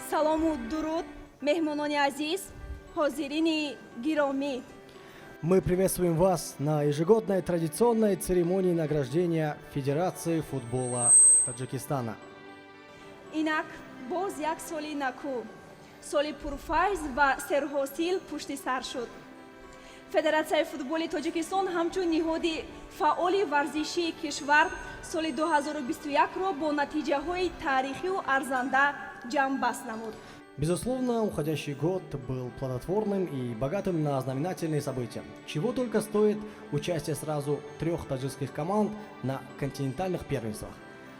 салому дуруд, мehmoнони азиз, ҳозирини гиромӣ. Мы приветствуем вас на ежегодной традиционной церемонии награждения Федерации футбола Таджикистана. Инак боз як соли наку, соли пурфайз ва серҳосил пушти сар шуд. Федератсияи футболи Тоҷикистон ҳамчун ниҳоди фаъоли варзишии кишвар соли 2021-ро бо натиҷаҳои таърихию арзанда ҷамъбаст намуд. Безусловно, уходящий год был плодотворным и богатым на знаменательные события. Чего только стоит участие сразу 3 таджикских команд на континентальных первенствах.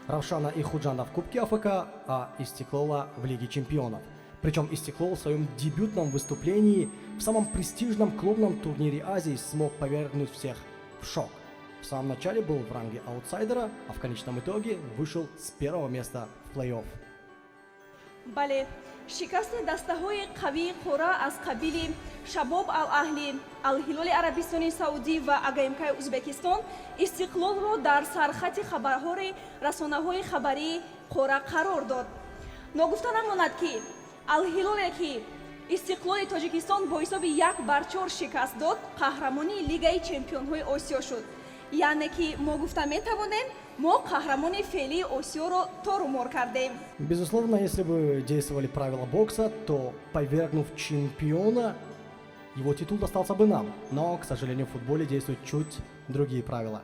Равшана и Худжанда в Кубке АФК, а Истиклола в Лиге чемпионов. Причем Истиклол в своем дебютном выступлении в самом престижном клубном турнире Азии смог повергнуть всех в шок. В самом начале был в ранге аутсайдера, а в конечном итоге вышел с 1-го места в плей-офф. бале, шикасти дастаҳои қавии қурра аз қабили Шабоб ал-Аҳли, Ал-Ҳилоли Арабистони Саудӣ ва АГМК Узбекистон Истиқлолро дар сархати хабарҳои расонаҳои хабарии қурра қарор дод. Ногуфта намонад ки Ал-Ҳилоле ки Истиқлоли Тоҷикистон бо ҳисоби 1-4 шикаст дод, қаҳрамони Лигаи Чемпионҳои Осиё шуд. яъне ки мо гуфта метавонем, мо қаҳрамони феълии Осиёро торумор кардем. Безусловно, если бы действовали правила бокса, то, повергнув чемпиона, его титул достался бы нам. Но, к сожалению, в футболе действуют чуть другие правила.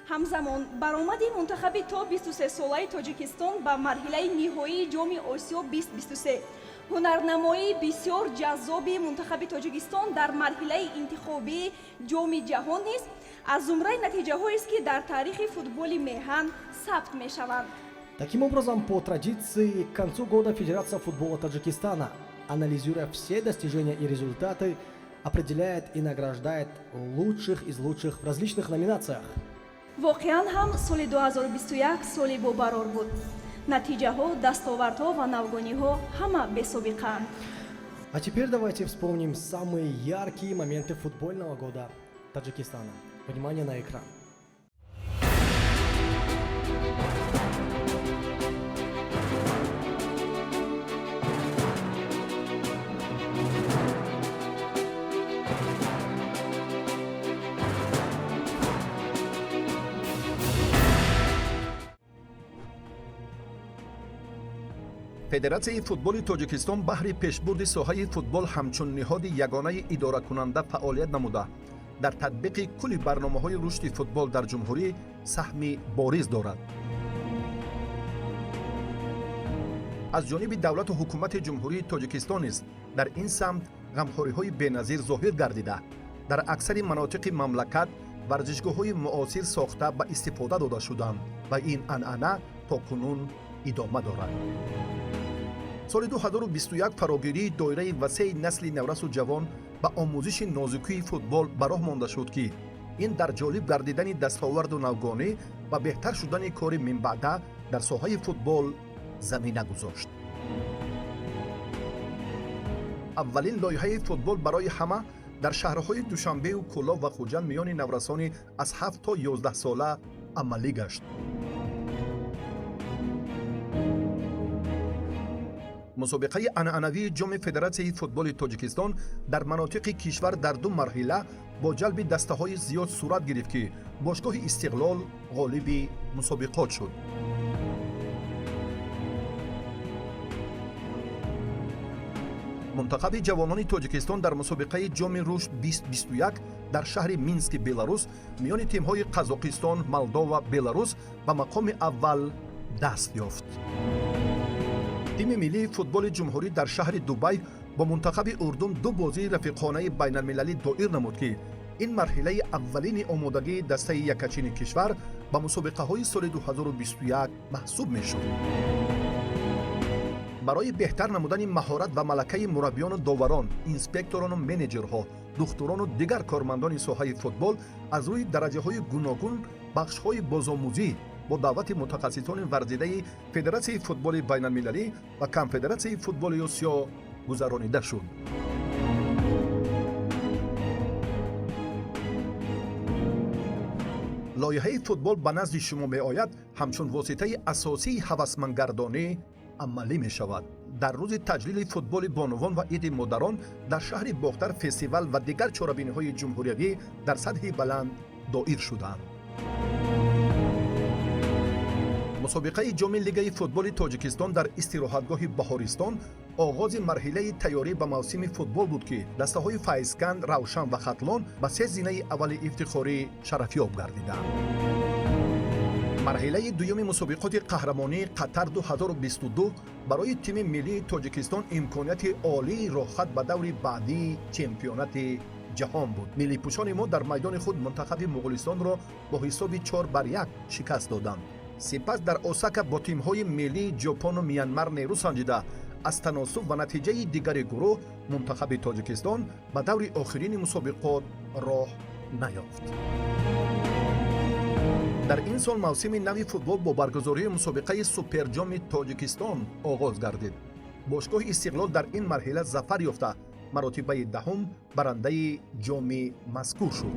ҳамзамон баромади мунтахаби то 23 солаи Тоҷикистон ба марҳилаи ниҳоии ҷоми Осиё 2023, ҳунарнамоии бисёр ҷаззоби мунтахаби Тоҷикистон дар марҳилаи интихобии ҷоми ҷаҳон низ аз зумраи натиҷаҳоест ки дар таърихи футболи меҳан сабт мешаванд. Таким образом, по традиции, к концу года Федерация футбола Таджикистана, анализируя все достижения и результаты, определяет и награждает лучших из лучших в различных номинациях. воқеан ҳам соли 2021 соли бобарор буд. натиҷаҳо, дастовардҳо ва навгониҳо ҳама бесобиқаанд. А теперь давайте вспомним самые яркие моменты футбольного года Таджикистана. Внимание на экран. федератсияи футболи Тоҷикистон баҳри пешбурди соҳаи футбол ҳамчун ниҳоди ягонаи идоракунанда фаъолият намуда, дар татбиқи кулли барномаҳои рушди футбол дар ҷумҳурӣ саҳми бориз дорад. аз ҷониби давлату ҳукумати ҷумҳурии Тоҷикистон низ дар ин самт ғамхориҳои беназир зоҳир гардида, дар аксари манотиқи мамлакат варзишгоҳҳои муосир сохта ба истифода дода шуданд ва ин анъана то кунун идома дорад. соли 2021 фарогирии доираи васеи насли наврасу ҷавон ба омӯзиши нозукии футбол ба роҳ монда шуд ки ин дар ҷолиб гардидани дастоварду навгонӣ ва беҳтар шудани кори минбаъда дар соҳаи футбол замина гузошт. аввалин лоиҳаи футбол барои ҳама дар шаҳрҳои Душанбеу Кӯлов ва Хуҷанд миёни наврасони аз 7 то 11 сола амалӣ гашт. мусобиқаи анъанавии ҷоми Федератсияи футболи Тоҷикистон дар манотиқи кишвар дар ду марҳила бо ҷалби дастаҳои зиёд сурат гирифт ки бошгоҳи Истиқлол ғолиби мусобиқот шуд. мунтахаби ҷавонони Тоҷикистон дар мусобиқаи ҷоми рушд 2021 дар шаҳри Мински, Беларус миёни тимҳои Қазоқистон, Молдова, Беларус ба мақоми аввал даст ёфт. тими миллии футболи ҷумҳурӣ дар шаҳри Дубай бо мунтахаби Урдун ду бозии рафиқонаи байналмилалӣ доир намуд ки ин марҳилаи аввалини омодагии дастаи якачини кишвар ба мусобиқаҳои соли 2021 маҳсуб мешуд. барои беҳтар намудани маҳорат ва малакаи мураббиёну доварон, инспекторону менеҷерҳо, духтурону дигар кормандони соҳаи футбол аз рӯи дараҷаҳои гуногун бахшҳои бозомӯзӣ бо даъвати мутахассисони варзидаи Федератсияи футболи байналмилалӣ ва Конфедератсияи футболи Осиё гузаронида шуд. лоиҳаи футбол ба назди шумо меояд ҳамчун воситаи асосии ҳавасмандгардонӣ амалӣ мешавад. дар рӯзи таҷлили футболи бонувон ва иди модарон дар шаҳри бохтар фестивал ва дигар чорабиниҳои ҷумҳуриявӣ дар сатҳи баланд доир шуданд. мусобиқаи ҷоми лигаи футболи тоҷикистон дар истироҳатгоҳи баҳористон оғози марҳилаи тайёрӣ ба мавсими футбол буд, ки дастаҳои файзканд, равшан ва хатлон ба се зинаи аввали ифтихорӣ шарафёб гардиданд. марҳилаи дуюми мусобиқоти қаҳрамонии қатар 2022 барои тими миллии тоҷикистон имконияти олии роҳхат ба даври баъдии чемпионати ҷаҳон буд. миллипӯшони мо дар майдони худ мунтахаби муғулистонро бо ҳисоби 4-1 шикаст доданд. сипас дар осака бо тимҳои миллии ҷопону миянмар нерӯ санҷида, аз таносуб ва натиҷаи дигари гурӯҳ мунтахаби тоҷикистон ба даври охирини мусобиқот роҳ наёфт. дар ин сол мавсими нави футбол бо баргузории мусобиқаи суперҷоми тоҷикистон оғоз гардид. бошгоҳи истиқлол дар ин марҳила зафар ёфта, маротибаи даҳум барандаи ҷоми мазкур шуд.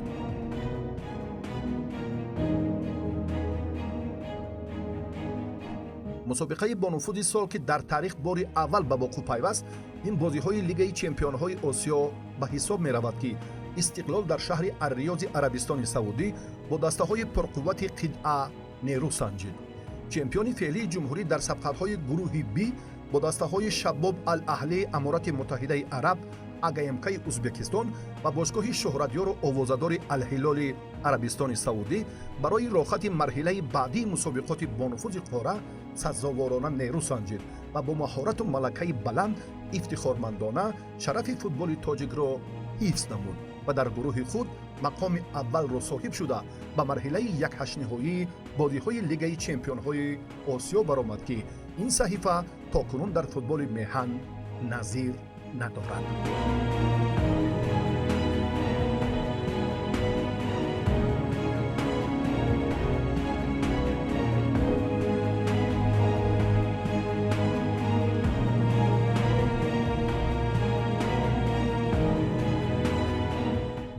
мусобиқаи бонуфузи сол, ки дар таърих бори аввал ба воқӯъ пайваст, ин бозиҳои лигаи чемпионҳои осиё ба ҳисоб меравад, ки истиқлол дар шаҳри ар-Риёзи Арабистони Саудӣ бо дастаҳои пурқуввати қитъа нерӯ санҷид. чемпиони феълии ҷумҳурӣ дар сабқатҳои гурӯҳи Б бо дастаҳои Шабоб Ал-Аҳлии Аморати Муттаҳидаи Араб, АГМК-и Узбекистон ва бошгоҳи шӯҳратёру овозадори Ал-Ҳилоли Арабистони Саудӣ барои рохати марҳилаи баъдии мусобиқоти бонуфузи қора сазоворона нерӯ санҷид ва бо маҳорату малакаи баланд ифтихормандона шарафи футболи тоҷикро ҳифз намуд ва дар гурӯҳи худ мақоми аввалро соҳиб шуда ба марҳилаи якҳаштниҳоии бозиҳои лигаи чемпионҳои осиё баромад, ки ин саҳифа токунун дар футболи меҳан назир надорад.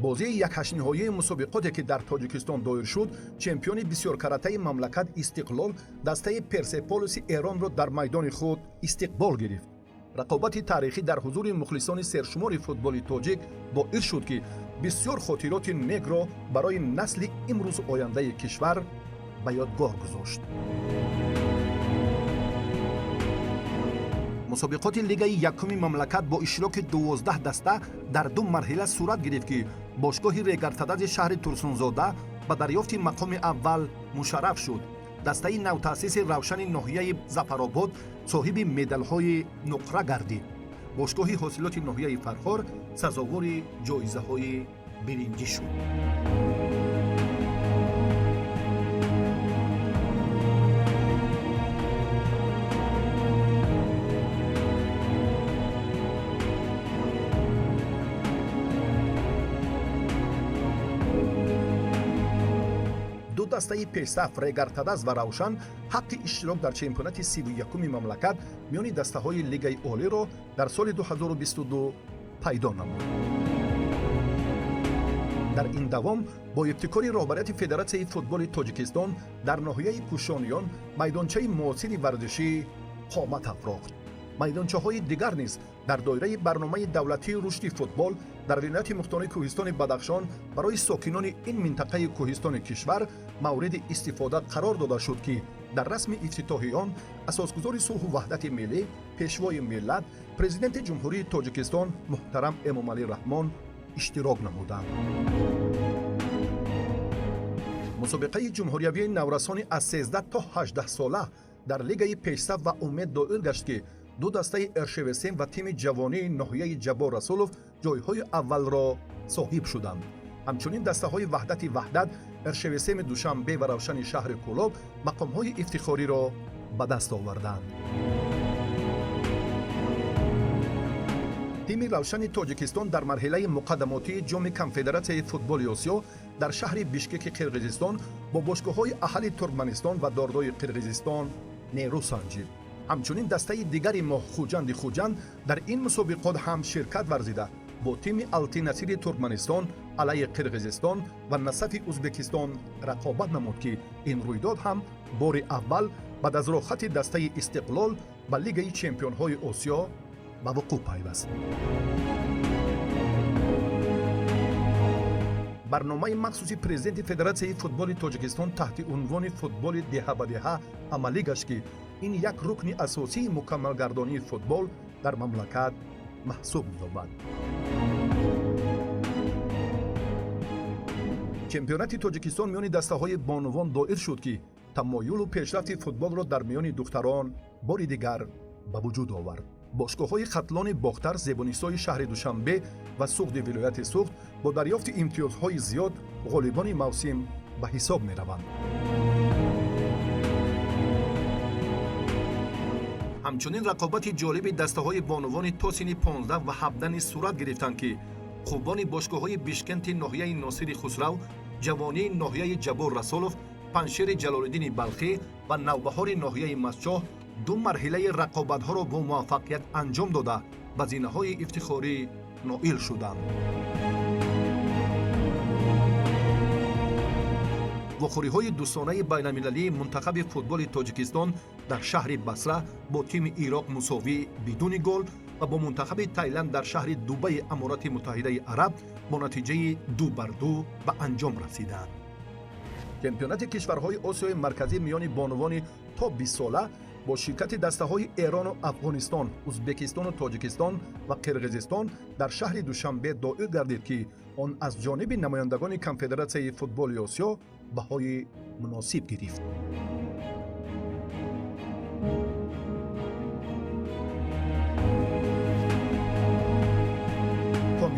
бозии якҳаштниҳоии мусобиқоте, ки дар тоҷикистон доир шуд, чемпиони бисёркаратаи мамлакат Истиқлол дастаи Персеполиси Эронро дар майдони худ истиқбол гирифт. рақобати таърихӣ дар ҳузури мухлисони сершумори футболи тоҷик боис шуд, ки бисёр хотироти негро барои насли имрӯзу ояндаи кишвар ба ёдгор гузошт. мусобиқоти лигаи якуми мамлакат бо иштироки 12 даста дар ду марҳила сурат гирифт, ки бошгоҳи регартадази шаҳри Турсунзода ба дарёфти мақоми аввал мушарраф шуд. дастаи навтаъсиси равшани ноҳияи Зафаробод соҳиби медалҳои нуқра гардид. бошгоҳи ҳосилоти ноҳияи Фархор сазовори ҷоизаҳои биринҷӣ шуд. дастаи пешсаф Регартадаз ва Равшан ҳаққи иштирок дар чемпионати 31-уми мамлакат миёни дастаҳои лигаи олиро дар соли 2022 пайдо намуд. дар ин давом бо ибтикори роҳбарияти Федератсияи футболи Тоҷикистон дар ноҳияи Кушониён майдончаи муосири варзишӣ қомат афрохт. майдончаҳои дигар низ дар доираи барномаи давлатии рушди футбол дар вилояти мухтории Кӯҳистони Бадахшон барои сокинони ин минтақаи кӯҳистони кишвар мавриди истифода қарор дода шуд, ки дар расми ифтитоҳи он асосгузори сулҳу ваҳдати миллӣ, пешвои миллат, президенти ҷумҳурии Тоҷикистон муҳтарам Эмомалӣ Раҳмон иштирок намуданд. мусобиқаи ҷумҳуриявии наврасони аз 13 то 18 сола дар лигаи пешсаф ва умед доир гашт, ки ду дастаи РШВ-3 ва тими ҷавонии ноҳияи Ҷаббор Расулов ҷойҳои аввалро соҳиб шуданд. ҳамчунин дастаҳои ваҳдати ваҳдат, РШВ-3 Душанбе ва Равшани шаҳри Кӯлоб мақомҳои ифтихориро ба даст оварданд. тими Равшани Тоҷикистон дар марҳилаи муқаддамотии ҷоми Конфедератсияи футболи Осиё дар шаҳри Бишкеки Қирғизистон бо бошгоҳҳои аҳали Туркманистон ва Дордои Қирғизистон нерӯ санҷид. ҳамчунин дастаи дигари моҳ Хуҷанд дар ин мусобиқот ҳам ширкат варзида, бо тими Алти Насири Туркманистон алайи Қирғизистон ва Насафи Узбекистон рақобат намуд, ки ин рӯйдод ҳам бори аввал баъд аз рохати дастаи Истиқлол ба лигаи чемпионҳои осиё ба вуқӯъ пайваст. барномаи махсуси президенти федератсияи футболи тоҷикистон таҳти унвони футболи деҳа ба деҳа амалӣ гашт, ки ин як рукни асосии мукаммалгардонии футбол дар мамлакат маҳсуб меёбад. чемпионати тоҷикистон миёни дастаҳои бонувон доир шуд, ки тамоюлу пешрафти футболро дар миёни духтарон бори дигар ба вуҷуд овард. бошгоҳҳои хатлони бохтар, зебунисои шаҳри душанбе ва суғди вилояти суғд бо дарёфти имтиёзҳои зиёд ғолибони мавсим ба ҳисоб мераванд. ҳамчунин рақобати ҷолиби дастаҳои бонувони то синни 15 ва 17 низ сурат гирифтанд, ки хубони бошгоҳҳои бишкенти ноҳияи носири хусрав, ҷавонии ноҳияи ҷабор расулов, паншери ҷалолиддини балхӣ ва навбаҳори ноҳияи масчоҳ ду марҳилаи рақобатҳоро бо муваффақият анҷом дода ба зинаҳои ифтихорӣ ноил шуданд. вохӯриҳои дӯстонаи байналмилалии мунтахаби футболи тоҷикистон дар шаҳри басра бо тими ироқ мусовӣ бидуни гол ва бо мунтахаби Таиланд дар шаҳри Дубаи Аморати Муттаҳидаи Араб бо натиҷаи 2-2 ба анҷом расиданд. чемпионати кишварҳои Осиёи марказӣ миёни бонувони то 20 сола бо ширкати дастаҳои Эрону Афғонистон, Узбекистону Тоҷикистон ва Қирғизистон дар шаҳри Душанбе доир гардид, ки он аз ҷониби намояндагони Конфедератсияи футболи Осиё баҳои муносиб гирифт.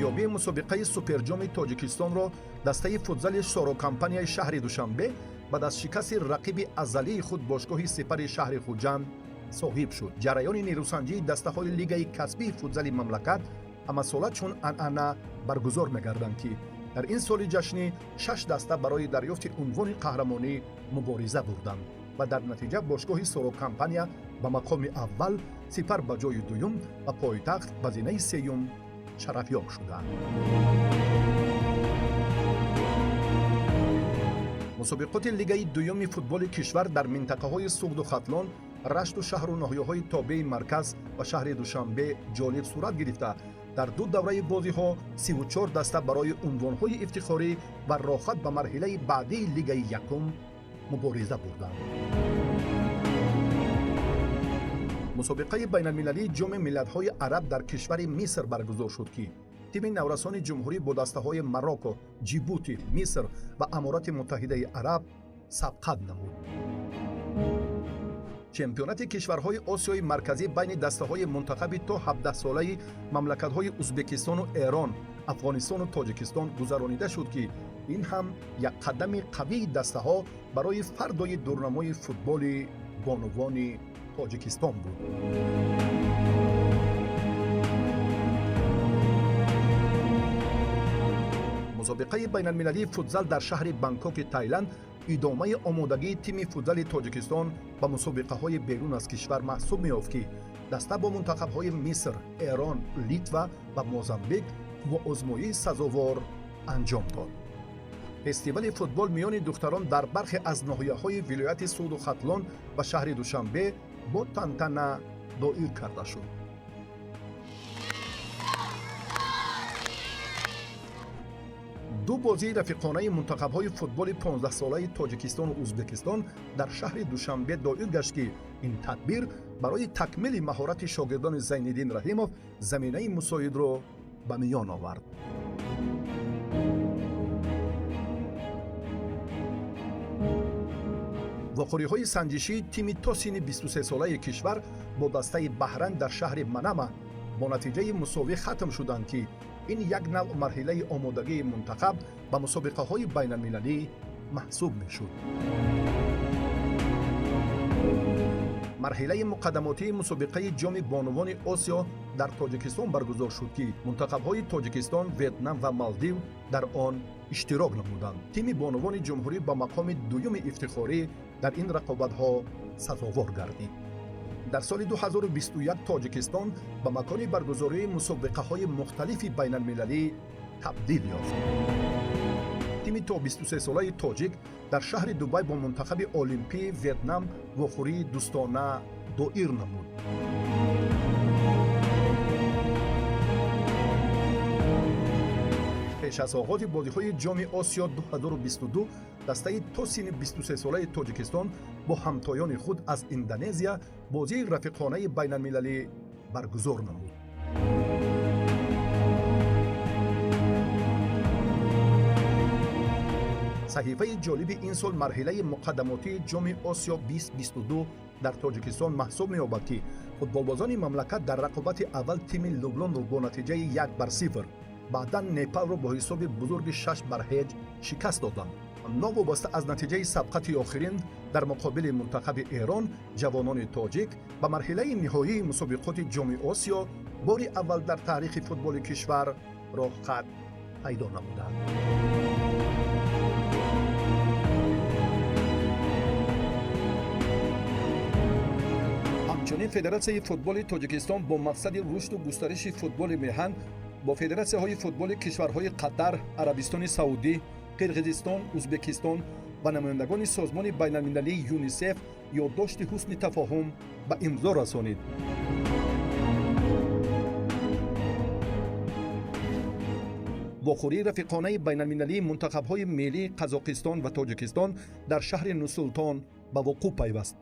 камёбии мусобиқаи суперҷоми Тоҷикистонро дастаи футзали Шоро компанияи шаҳри Душанбе ба дастшикасти рақиби азалии худ бошгоҳи Сепари шаҳри Хуҷанд соҳиб шуд. ҷараёни нерӯсанҷии дастаҳои лигаи касбии футзали мамлакат ҳамасола чун анъана баргузор мегарданд, ки дар ин соли ҷашнӣ 6 даста барои дарёфти унвони қаҳрамонӣ мубориза бурданд ва дар натиҷа бошгоҳи Соро компания ба мақоми аввал, Сепар ба ҷои дуюм ва Пойтахт ба зинаи сеюм шарафёб шуданд. мусобиқоти лигаи дуюми футболи кишвар дар минтақаҳои Суғду Хатлон, Рашту шаҳру ноҳияҳои тобеи Марказ ва шаҳри Душанбе ҷолиб сурат гирифта, дар ду давраи бозиҳо 34 даста барои унвонҳои ифтихорӣ ва рохат ба марҳилаи баъдии лигаи якум мубориза бурданд. мусобиқаи байналмилалии ҷоми миллатҳои араб дар кишвари Миср баргузор шуд, ки тими наврасони ҷумҳурӣ бо дастаҳои Марокко, Ҷибути, Миср ва Аморати Муттаҳидаи Араб сабқат намуд. чемпионати кишварҳои Осиёи марказӣ байни дастаҳои мунтахаби то 17 солаи мамлакатҳои Узбекистону Эрон, Афғонистону Тоҷикистон гузаронида шуд, ки ин ҳам як қадами қавии дастаҳо барои фардои дурнамои футболи бонувони Тоҷикистон буд. мусобиқаи байналмилалии футзал дар шаҳри Бангкоки Таиланд идомаи омодагии тими футзали Тоҷикистон ба мусобиқаҳои берун аз кишвар маҳсуб меёфт, ки даста бо мунтахабҳои Миср, Эрон, Литва ва Мозамбик бо озмоии сазовор анҷом дод. фестивали футбол миёни духтарон дар бархе аз ноҳияҳои вилояти Суғду Хатлон ва шаҳри Душанбе бо тантана доир карда шуд. ду бозии рафиқонаи мунтахабҳои футболи 15-солаи Тоҷикистону Узбекистон дар шаҳри Душанбе доир гашт, ки ин тадбир барои такмили маҳорати шогирдони Зайниддин Раҳимов заминаи мусоидро ба миён овард. вохӯриҳои санҷишии тими то синни 23-солаи кишвар бо дастаи Баҳрайн дар шаҳри Манама бо натиҷаи мусовӣ хатм шуданд, ки ин як навъ марҳилаи омодагии мунтахаб ба мусобиқаҳои байналмилалӣ маҳсуб мешуд. марҳилаи муқаддамотии мусобиқаи ҷоми бонувони Осиё дар Тоҷикистон баргузор шуд, ки мунтахабҳои Тоҷикистон, Ветнам ва Малдив дар он иштирок намуданд. тими бонувони ҷумҳурӣ ба мақоми дуюми ифтихорӣ дар ин рақобатҳо сазовор гардид. дар соли 2021 Тоҷикистон ба макони баргузории мусобиқаҳои мухталифи байналмилалӣ табдил ёфт. тими то 23-солаи тоҷик дар шаҳри Дубай бо мунтахаби олимпии Ветнам вохӯрии дӯстона доир намуд. пеш аз оғози бозиҳои ҷоми осиё 2022 дастаи то синни 23 солаи тоҷикистон бо ҳамтоёни худ аз индонезия бозии рафиқонаи байналмилалӣ баргузор намуд. саҳифаи ҷолиби ин сол марҳилаи муқаддамотии ҷоми осиё 2022 дар тоҷикистон маҳсуб меёбад, ки футболбозони мамлакат дар рақобати аввал тими лублонро бо натиҷаи 1-0, баъдан непалро бо ҳисоби бузурги 6-0 шикаст доданд. новобаста аз натиҷаи сабқати охирин дар муқобили мунтахаби Эрон, ҷавонони тоҷик ба марҳилаи ниҳоии мусобиқоти ҷоми осиё бори аввал дар таърихи футболи кишвар роҳхат пайдо намуданд. ҳамчунин федератсияи футболи тоҷикистон бо мақсади рушду густариши футболи меҳан бо федератсияҳои футболи кишварҳои Қатар, Арабистони Саудӣ, Қирғизистон, Узбекистон ва намояндагони созмони байналмилалии ЮНИСЕФ ёддошти ҳусни тафоҳум ба имзо расонид. вохӯрии рафиқонаи байналмилалии мунтахабҳои миллии Қазоқистон ва Тоҷикистон дар шаҳри Нусултон ба вуқӯъ пайваст.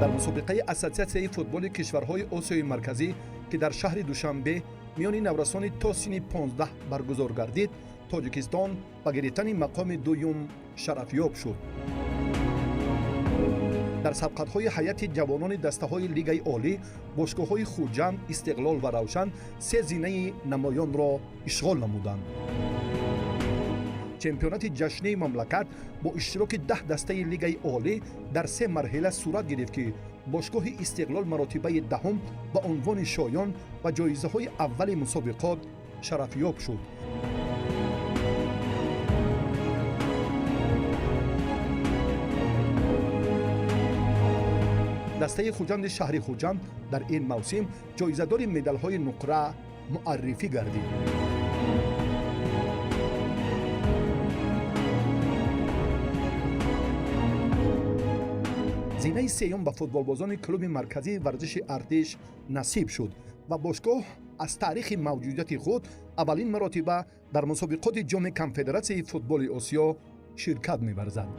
дар мусобиқаи ассотсиатсияи футболи кишварҳои Осиёи Марказӣ, ки дар шаҳри Душанбе миёни наврасони то синни 15 баргузор гардид, Тоҷикистон ба гирифтани мақоми дуюм шарафёб шуд. дар сабқатҳои ҳайати ҷавонони дастаҳои Лигаи Олӣ, бошгоҳҳои Хурҷанд, Истиқлол ва Равшан се зинаи намоёнро ишғол намуданд. чемпионати ҷашнии мамлакат бо иштироки 10 дастаи Лигаи Олӣ дар се марҳила сурат гирифт, ки бошгоҳи Истиқлол маротибаи даҳум ба унвони шоён ва ҷоизаҳои аввали мусобиқот шарафёб шуд. дастаи Хурҷанди шаҳри Хурҷанд дар ин мавсим ҷоизадори медалҳои нуқра муаррифӣ гардид. зинаи сеюм ба футболбозони клуби марказии варзиши Артиш насиб шуд ва бошгоҳ аз таърихи мавҷудияти худ аввалин маротиба дар мусобиқоти ҷоми Конфедератсияи футболи Осиё ширкат меварзад.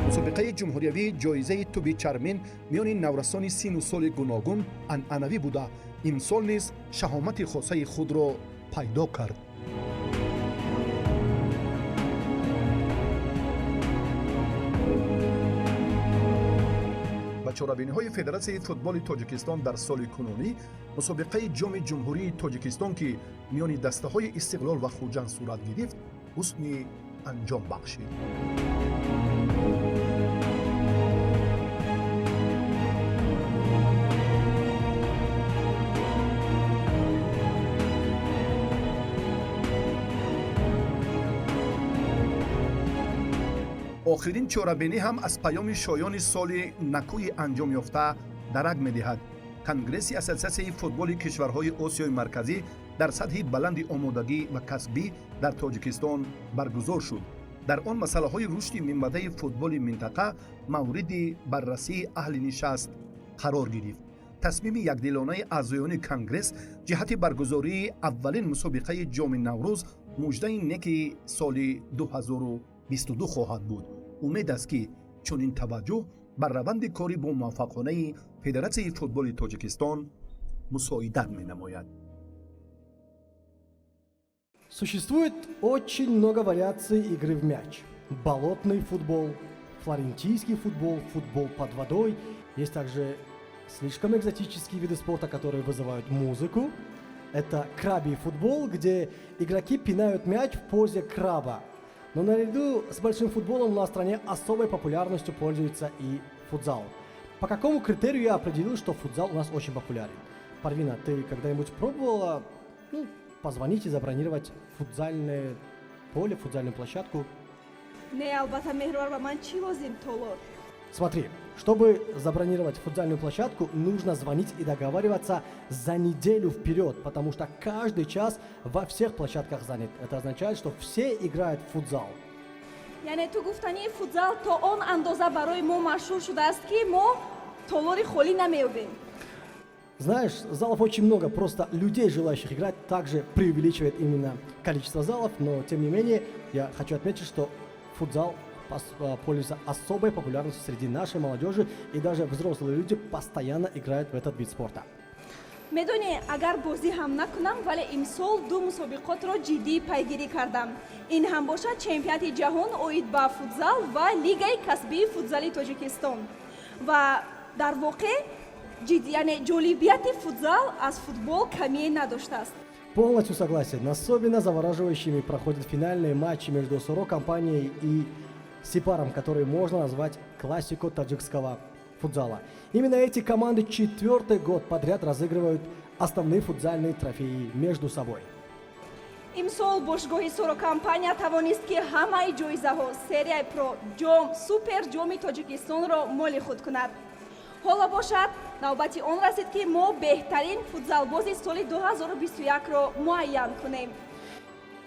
мусобиқаи ҷумҳуриявии ҷоизаи туби чармин миёни наврасони сину соли гуногун анъанавӣ буда, имсол низ шаҳомати хосаи худро пайдо кард. ба чорабиниҳои Федератсияи футболи Тоҷикистон дар соли кунунӣ мусобиқаи ҷоми ҷумҳурии Тоҷикистон, ки миёни дастаҳои Истиқлол ва Хурҷанд сурат гирифт, ҳусни анҷом бахшид. охирин чорабинӣ ҳам аз паёми шоёни соли накӯи анҷомёфта дарак медиҳад. конгресси ассотсиатсияи футболи кишварҳои Осиёи Марказӣ дар сатҳи баланди омодагӣ ва касбӣ дар Тоҷикистон баргузор шуд. дар он масъалаҳои рушди минбаъдаи футболи минтақа мавриди баррасии аҳли нишаст қарор гирифт. тасмими якдилонаи аъзоёни конгресс ҷиҳати баргузории аввалин мусобиқаи ҷоми Наврӯз муждаи неки соли 2022 хоҳад буд. умед аст, ки чунин таваҷҷӯҳ бар раванди кори бо муваффақонаи Федератсияи футболи Тоҷикистон мусоидат менамояд. Существует очень много вариаций игры в мяч. Болотный футбол, флорентийский футбол, футбол под водой. Есть также слишком экзотические виды спорта, которые вызывают музыку. Это крабий футбол, где игроки пинают мяч в позе краба. Но наряду с большим футболом у нас в стране особой популярностью пользуется и футзал. По какому критерию я определил, что футзал у нас очень популярен? Парвина, ты когда-нибудь пробовала позвонить и забронировать футзальное поле, футзальную площадку? Не, албатта меҳрибар, ба ман чӣ лозим толор? Смотри, чтобы забронировать футзальную площадку, нужно звонить и договариваться за неделю вперед, потому что каждый час во всех площадках занят. Это означает, что все играют в футзал. яъне ту гуфтани футзал то он андоза барои мо машҳур шудааст ки мо толори холӣ намеёбем. Знаешь, залов очень много, просто людей, желающих играть, также преувеличивает именно количество залов, но тем не менее, я хочу отметить, что футзал пользуется особой популярностью среди нашей молодежи, и даже взрослые люди постоянно играют в этот вид спорта. медоне агар бозӣ ҳам накунам, вале имсол ду мусобиқотро ҷиддӣ пайгирӣ кардам. Ин ҳам бошад чемпионати ҷаҳон оид ба футзал ва лигаи касбии футзали Тоҷикистон. Ва дар воқеъ яъне ҷолибияти футзал аз футбол камие надоштааст. Полностью согласен. Особенно завораживающими проходят финальные матчи между Осоро компанией и Сипаром, которые можно назвать классику таджикского футзала. Именно эти команды 4-й год подряд разыгрывают основные футзальные трофеи между собой. имсол бошгоҳи Соро компания тавонист ки ҳамаи ҷоизаҳо серияи про ҷом супер ҷоми Тоҷикистонро моли худ кунад. ҳоло бошад навбати он расид ки мо беҳтарин футзалбози соли 2021-ро муайян кунем.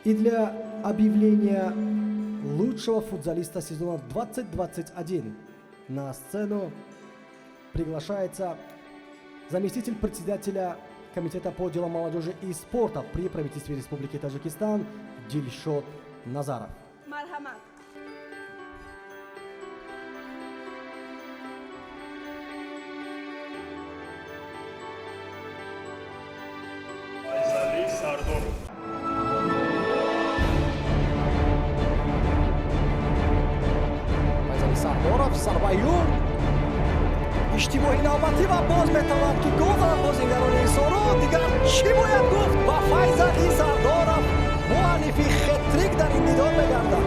И для объявления лучшего футзалиста сезона 2021 на сцену приглашается заместитель председателя Комитета по делам молодежи и спорта при правительстве Республики Таджикистан Дильшод Назаров. Марҳамат. Файзали Сардоров. Файзали Сардоров, Сарбаюр. иштибоҳи навбатӣ ва боз метавонад ки гол зарад бозингарони Соро. Дигар чӣ бояд гуфт? Ба Файзали Сардоров муаллифи хетрик дар ин дидор мегардад.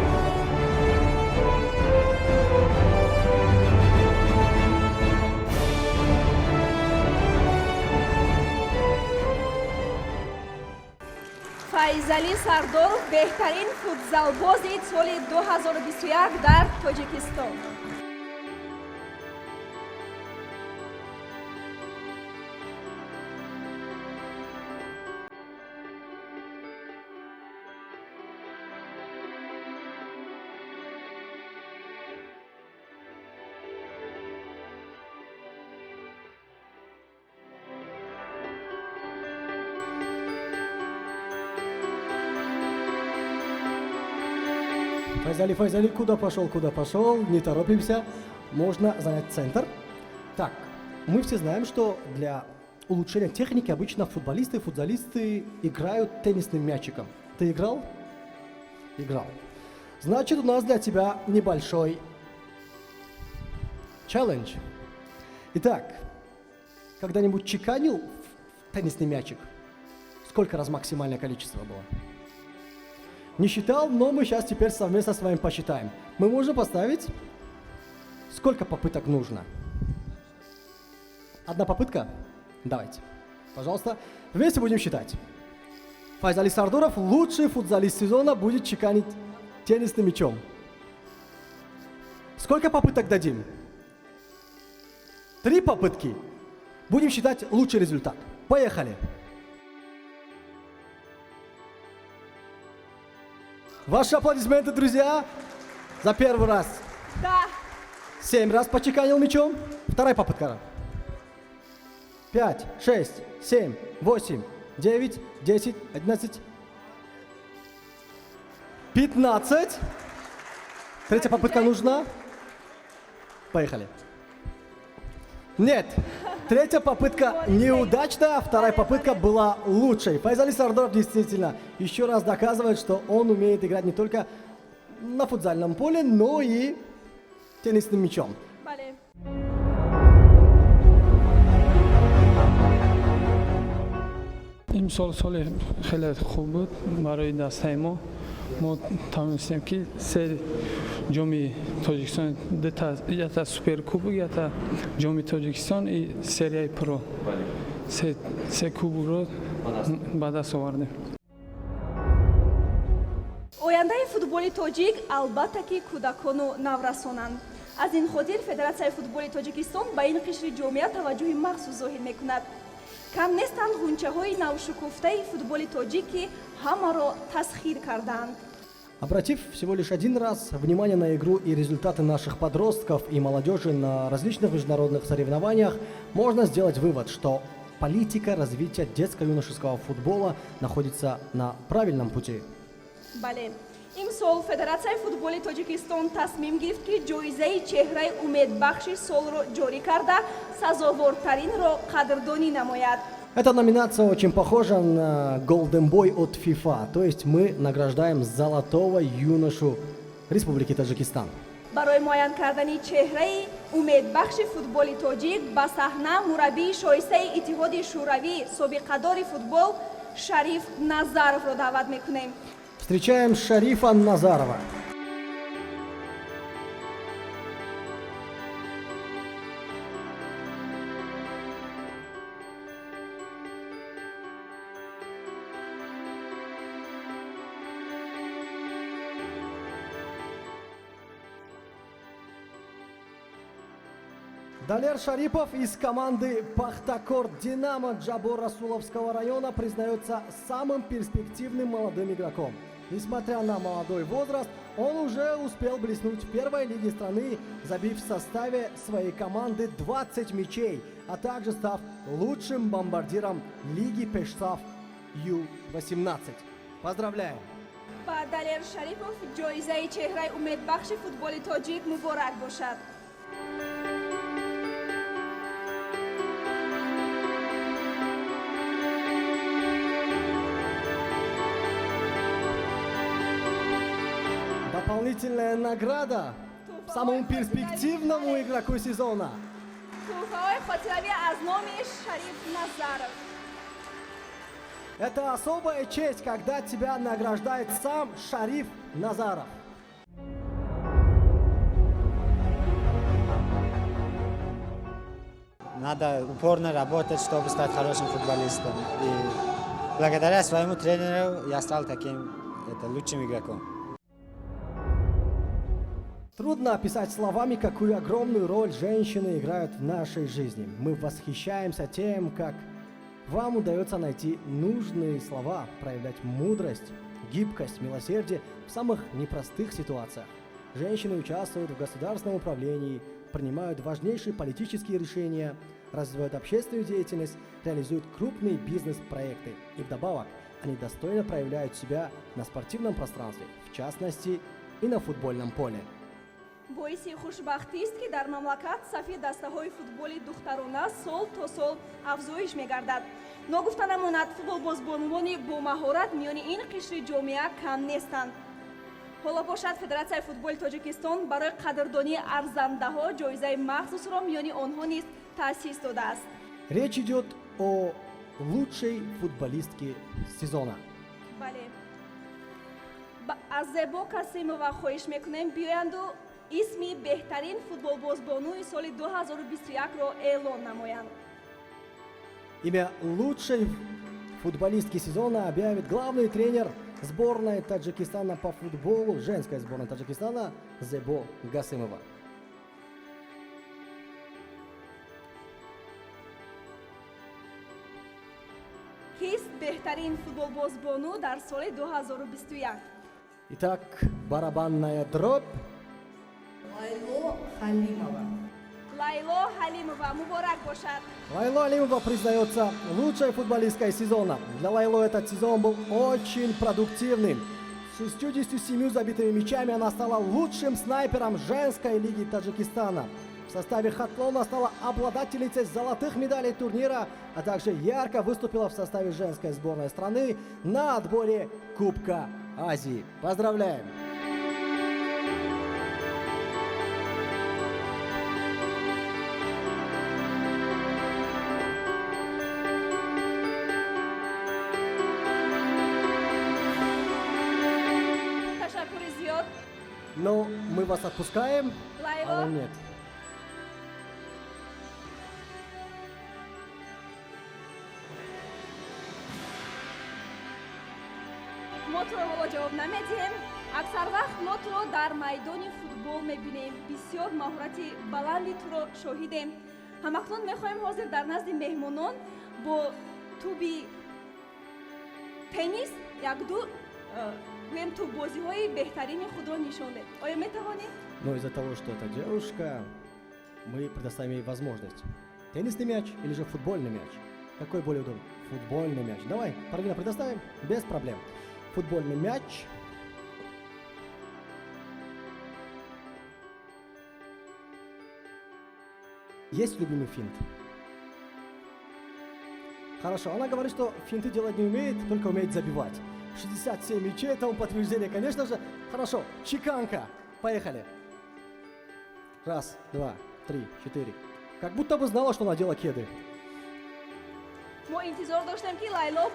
Файзали Сардоров беҳтарин футзалбози соли 2021 дар Тоҷикистон. Файзали, куда пошел, не торопимся, можно занять центр. Так, мы все знаем, что для улучшения техники обычно футболисты, футзалисты играют теннисным мячиком. Ты играл? Играл. Значит, у нас для тебя небольшой челлендж. Итак, когда-нибудь чеканил в теннисный мячик? Сколько раз максимальное количество было? Не считал, но мы сейчас теперь совместно с вами посчитаем. Мы можем поставить, сколько попыток нужно. Одна попытка? Давайте. Пожалуйста, вместе будем считать. Файзали Сардоров, лучший футзалист сезона, будет чеканить теннисным мячом. Сколько попыток дадим? 3 попытки. Будем считать лучший результат. Поехали. Ваши аплодисменты, друзья, за первый раз. Да. 7 раз почеканил мячом. Вторая попытка. 5, 6, 7, 8, 9, 10, 11, 15. Третья попытка нужна. Поехали. Нет. Третья попытка неудачная, вторая попытка была лучшей. Файзали Сардоров действительно еще раз доказывает, что он умеет играть не только на футзальном поле, но и теннисным мячом. Бале. имсол соли хеле хуб буд барои дастаи мо тавонистем ки се ҷоми Тоҷикистон ята суперкубок ята ҷоми Тоҷикистон и серияи про се кубокро ба даст овардем. ояндаи футболи тоҷик албатта ки кӯдакону наврасонанд. аз ин хотир Федератсияи футболи Тоҷикистон ба ин қишри ҷомеа таваҷҷӯҳи махсус зоҳир мекунад. Кам нестанд ғунчаҳои навшукуфтаи футболи тоҷик, ки ҳамаро тасхир карданд. Обратив всего лишь один раз внимание на игру и результаты наших подростков и молодежи на различных международных соревнованиях, можно сделать вывод, что политика развития детско-юношеского футбола находится на правильном пути. бале, имсол Федератсияи футболи Тоҷикистон тасмим гирифт, ки ҷоизаи чеҳраи умедбахши солро ҷорӣ карда, сазовортаринро қадрдонӣ намояд. Эта номинация очень похожа на Golden Boy от FIFA, то есть мы награждаем золотого юношу Республики Таджикистан. барои муайян кардани чеҳраи умедбахши футболи тоҷик ба саҳна мураббии шоистаи иттиҳоди шӯравӣ собиқадори футбол Шариф Назаровро даъват мекунем. Встречаем Шарифа Назарова. Далер Шарипов из команды «Пахтакор Динамо» Джабор Расуловского района признается самым перспективным молодым игроком. Несмотря на молодой возраст, он уже успел блеснуть в первой лиге страны, забив в составе своей команды 20 мячей, а также став лучшим бомбардиром Лиги Пешсаф Ю-18. Поздравляем! ба Далер Шарипов ҷоизаи чеҳраи умедбахши футболи тоҷик муборак бошад. Дополнительная награда самому перспективному игроку сезона. тӯҳфаҳои хотиравӣ аз номи Шариф Назаров. Это особая честь, когда тебя награждает сам Шариф Назаров. Надо упорно работать, чтобы стать хорошим футболистом. И благодаря своему тренеру я стал таким лучшим игроком. Трудно описать словами, какую огромную роль женщины играют в нашей жизни. Мы восхищаемся тем, как вам удается найти нужные слова, проявлять мудрость, гибкость, милосердие в самых непростых ситуациях. Женщины участвуют в государственном управлении, принимают важнейшие политические решения, развивают общественную деятельность, реализуют крупные бизнес-проекты. И вдобавок, они достойно проявляют себя на спортивном пространстве, в частности и на футбольном поле. боиси хушбахтист, ки дар мамлакат сафи дастаҳои футболи духтарона сол то сол афзоиш мегардад. Ногуфта намонад, футболбозбонувони бомаҳорат миёни ин қишри ҷомеа кам нестанд. ҳоло бошад Федератсияи футболи Тоҷикистон барои қадрдонии арзандаҳо ҷоизаи махсусро миёни онҳо низ таъсис додааст. Речь идет о лучшей футболистке сезона. бале, аз Зебо Касимова хоҳиш мекунем биёянду исми беҳтарин футболбозбонуи соли 2021-ро эълон намоянд. Имя лучшей футболистки сезона объявит главный тренер сборной Таджикистана по футболу, женской сборной Таджикистана Зебо Гасимова. кист беҳтарин футболбозбону дар соли 2021? Итак, барабанная дробь. Лайло Халимова, муборак бошад. Лайло Алимова признается лучшей футболисткой сезона. Для Лайло этот сезон был очень продуктивным. С 67 забитыми мячами она стала лучшим снайпером женской лиги Таджикистана. В составе Хатлона стала обладательницей золотых медалей турнира, а также ярко выступила в составе женской сборной страны на отборе Кубка Азии. Поздравляем! Ташаккури зиёд. Но мы вас отпускаем, Лайло. а он нет. мо туро ҳоло ҷавоб намедиҳем. аксар вақт мо туро дар майдони футбол мебинем, бисёр маҳорати баланди туро шоҳидем. Ҳамакнун мехоҳем ҳозир дар назди меҳмонон бо туби теннис як-ду гӯем туббозиҳои беҳтарини худро нишон дед. Оё метавонед? Но из-за того, что это девушка, мы предоставим ей возможность. Теннисный мяч или же футбольный мяч? Какой более удобный? Футбольный мяч. Давай, Парвина, предоставим без проблем. Футбольный мяч. Есть любимый финт? Хорошо, она говорит, что финты делать не умеет, только умеет забивать. 67 мячей, тому подтверждение, конечно же. Хорошо, чеканка. Поехали. Раз, два, три, четыре. Как будто бы знала, что надела кеды. мо интизор доштем ки лайло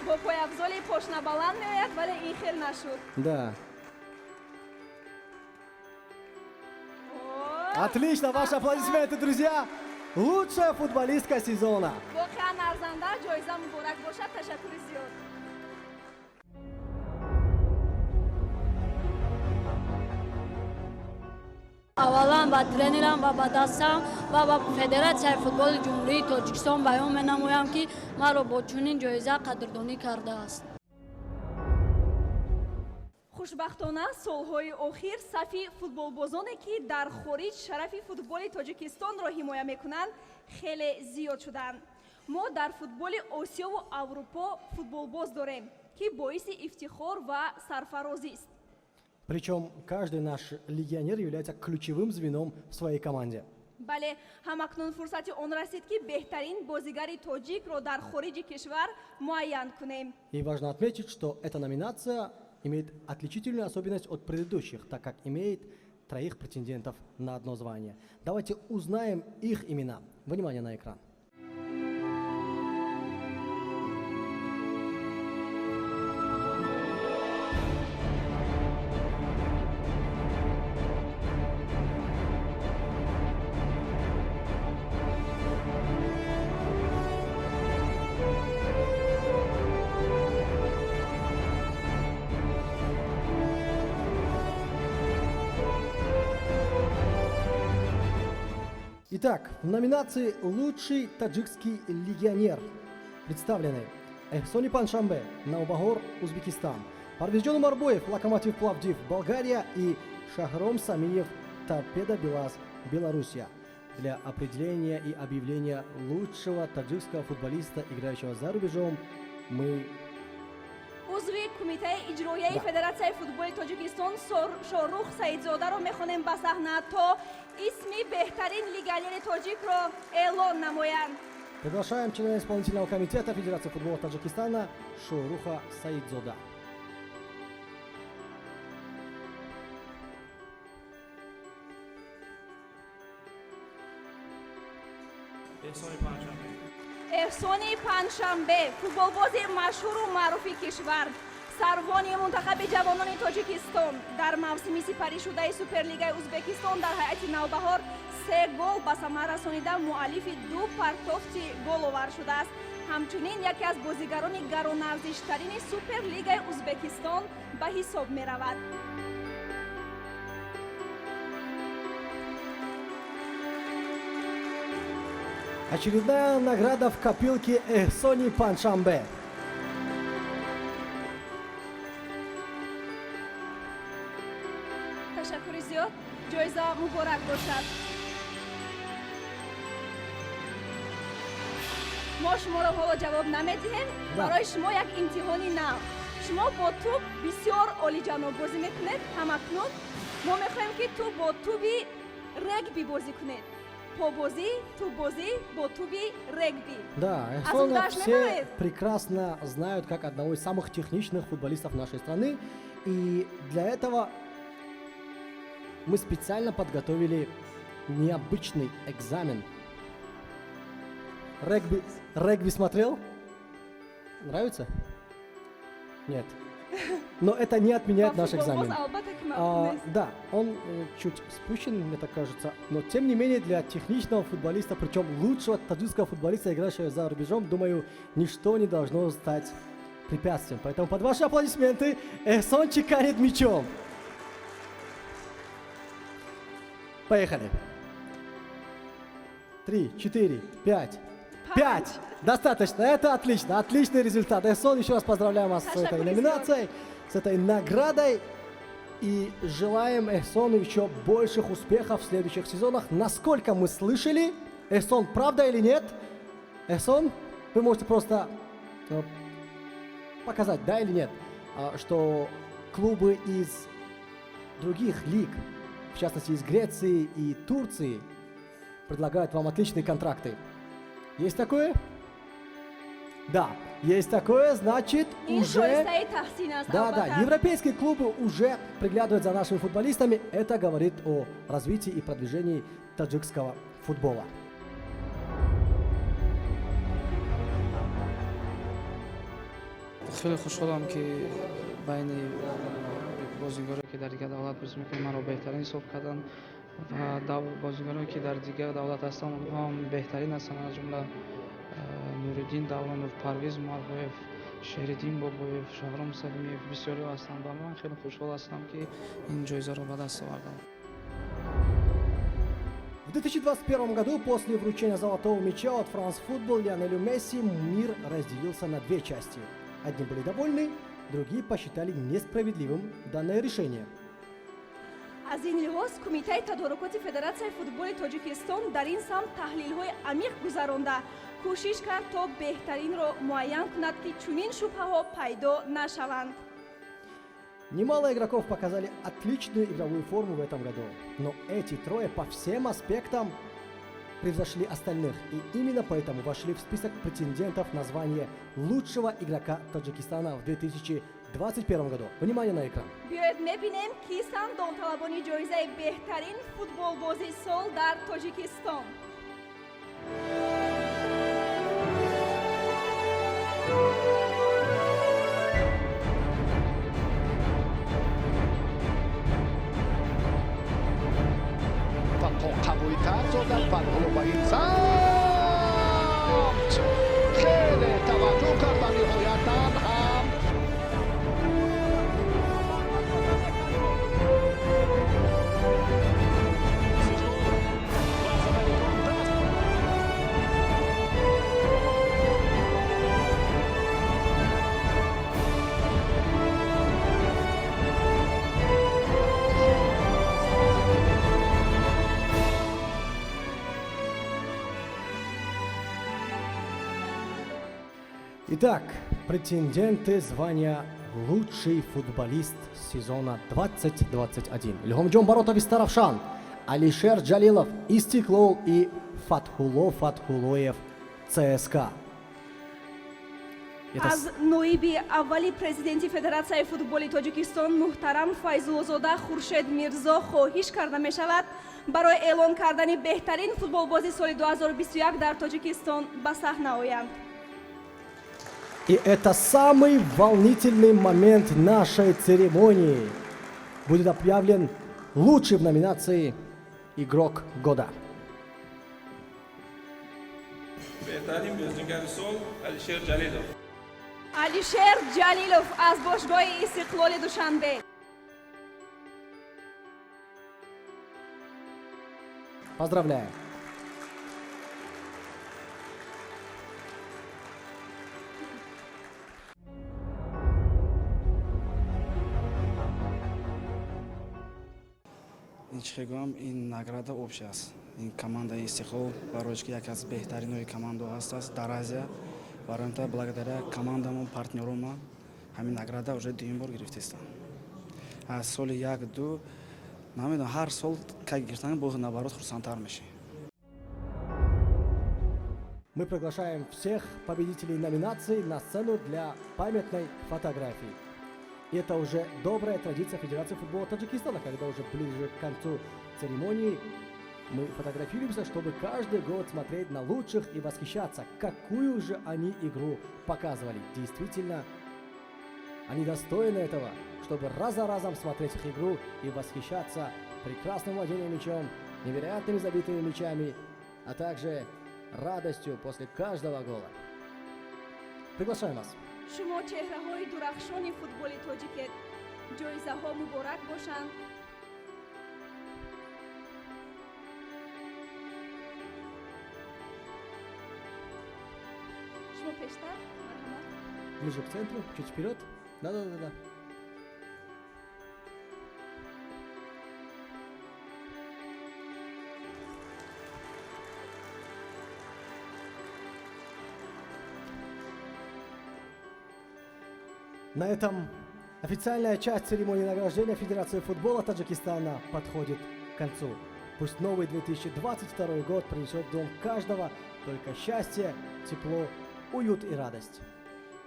бо пояфзоли пошнабаланд меояд, вале ин хел нашуд. Да. О, Отлично, ваши аплодисменты, друзья. Лучшая футболистка сезона. воқеан арзанда, ҷоиза муборак бошад. Ташаккури зиёд. аввалан ба тренерам ва ба дастам ва ба Федератсияи футболи ҷумҳурии Тоҷикистон баён менамоям, ки маро бо чунин ҷоиза қадрдонӣ кардааст. хушбахтона солҳои охир сафи футболбозоне ки дар хориҷ шарафи футболи Тоҷикистонро ҳимоя мекунанд хеле зиёд шуданд. мо дар футболи Осиё ва Аврупо футболбоз дорем, ки боиси ифтихор ва сарфарозист. Причем каждый наш легионер является ключевым звеном в своей команде. бале ҳамакнун фурсати он расид ки беҳтарин бозигари тоҷикро дар хориҷи кишвар муайян кунем. И важно отметить, что эта номинация имеет отличительную особенность от предыдущих, так как имеет 3 претендентов на одно звание. Давайте узнаем их имена. Внимание на экран. Итак, в номинации «Лучший таджикский легионер» представлены Эхсони Паншамбе, Наубагор, Узбекистан, Парвизджон Умарбоев, Локомотив Пловдив, Болгария и Шахром Самиев, Торпедо Белаз, Белоруссия. Для определения и объявления лучшего таджикского футболиста, играющего за рубежом, мы... узви кумитаи иҷроияи Да. Федератсияи футболи Тоҷикистон Шорух Саидзодаро мехонем ба саҳна то исми беҳтарин легионери тоҷикро эълон намоянд. Приглашаем члена исполнительного комитета Федерации футбола Таджикистана Шоруха Саидзода. эҳсони паншанбе футболбози маъшҳуру маъруфи кишвар, сарвони мунтахаби ҷавонони Тоҷикистон дар мавсими сипаришудаи Суперлигаи Узбекистон дар ҳайати Навбаҳор 3 гол ба самар расонида муаллифи 2 партофти головар шудааст. ҳамчунин яке аз бозигарони гаронарзиштарини Суперлигаи Узбекистон ба ҳисоб меравад. Очередная награда в копилке Эхсони Паншамбе. ташаккури зиёд, ҷоиза муборак бошад. мо шуморо ҳоло ҷавоб намедиҳем. Да. барои шумо як имтиҳони нав. шумо бо туб бисёр олиҷаноб бозӣ мекунед. ҳамакнун мо мехоҳем ки ту бо туби регби бозӣ кунед. Побозӣ, туббозӣ бо туби регби. Да, А Эхсона зудаш все немает? прекрасно знают как одного из самых техничных футболистов нашей страны. И для этого мы специально подготовили необычный экзамен. Регби смотрел? Нравится? Нет. Но это не отменяет наш экзамен. Да, он чуть спущен, мне так кажется, но тем не менее для техничного футболиста, причем лучшего таджикского футболиста, играющего за рубежом, думаю, ничто не должно стать препятствием. Поэтому под ваши аплодисменты Эхсон чеканит мячом. Поехали. 3, 4, 5. 5! Достаточно, это отлично, отличный результат. Эхсон, еще раз поздравляем вас с Саша, этой аплодисменты. номинацией, с этой наградой. И желаем Эхсону еще больших успехов в следующих сезонах. Насколько мы слышали, Эхсон, правда или нет? Эхсон, вы можете просто показать, да или нет, что клубы из других лиг, в частности из Греции и Турции, предлагают вам отличные контракты. Есть такое? Да, есть такое, значит уже... Да, европейские клубы уже приглядывают за нашими футболистами. Это говорит о развитии и продвижении таджикского футбола. خیلی خوشحالم که بین بازیگرایی که در دیگر دولت بازی میکنن مرا بهترین حساب کردن و بازیگرایی که در دیگر دولت هستن اونها هم بهترین هستن، از جمله نورالدین دولانов، پرویز مرغویف، شهرالدین بابویف، شهرام سلیمیف بسیاری هستند و من خیلی خوشحال هستم که این جایزه رو به دست آوردم. В 2021 году после вручения золотого мяча от France Football Лионелю Месси мир разделился на две части. Одни были довольны, другие посчитали несправедливым данное решение. аз ин лиҳоз кумитаи тадорукоти федератсияи футболи тоҷикистон дар ин самт таҳлилҳои амиқ гузаронда кӯшиш кард то беҳтаринро муайян кунад ки чунин шубҳаҳо пайдо нашаванд. Немало игроков показали отличную игровую форму в этом году, но эти трое по всем аспектам превзошли остальных и именно поэтому вошли в список претендентов на звание лучшего игрока Таджикистана в 2021 году. Внимание на экран. биёед мебинем кистанд довталабони ҷоизаи беҳтарин футболбози сол дар тоҷикистон. قوی‌تر زدن فن‌ها با این سمت خیلی توجه کرد و نهایتاً هم Итак, претенденты звания лучший футболист сезона 2021. Илгомҷон Баротов Тарафшан, Алишер Джалилов Истиклол и Фатхулло Фатхуллоев ЦСКА. аз ноиби аввали президенти федератсияи футболи тоҷикистон муҳтарам файзуллозода хуршед мирзо хоҳиш карда мешавад барои эълон кардани беҳтарин футболбози соли 2021 дар тоҷикистон ба саҳна оянд. И это самый волнительный момент нашей церемонии. Будет объявлен лучший в номинации «Игрок года». بهترین بازیگر سال علیشر جلیلов. алишер ҷалилов аз бошгоҳи истиқлоли душанбе. Поздравляю. چه گویم این نگرده общая است. این команда استقلال برای که یکی از بهترین команда هست در آسیا. برای اینکه благодаря командам партнерам همین نگرده уже دوم بار گرفته است. از سال یک دو نمیدونم هر سال که گرفتن باز наоборот خرسندتر میشه. Мы приглашаем всех победителей номинаций на сцену для памятной фотографии. И это уже добрая традиция Федерации футбола Таджикистана, когда уже ближе к концу церемонии мы фотографируемся, чтобы каждый год смотреть на лучших и восхищаться, какую же они игру показывали. Действительно, они достойны этого, чтобы раз за разом смотреть их игру и восхищаться прекрасным владением мячом, невероятными забитыми мячами, а также радостью после каждого гола. Приглашаем вас. шумо чеҳраҳои дурахшони футболи тоҷикед. ҷоизаҳо муборак бошанд. шумо пештар. марҳамат. Ближе к центру, чуть вперед. Да. На этом официальная часть церемонии награждения Федерации футбола Таджикистана подходит к концу. Пусть новый 2022 год принесет в дом каждого только счастье, тепло, уют и радость.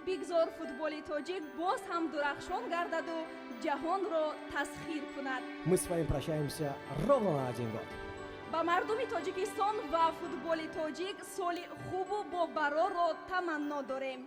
бигзор футболи тоҷик боз ҳам дурахшон гардаду ҷаҳонро тасхир кунад. Мы с вами прощаемся ровно на 1 год. ба мардуми тоҷикистон ва футболи тоҷик соли хубу бо барорро таманно дорем.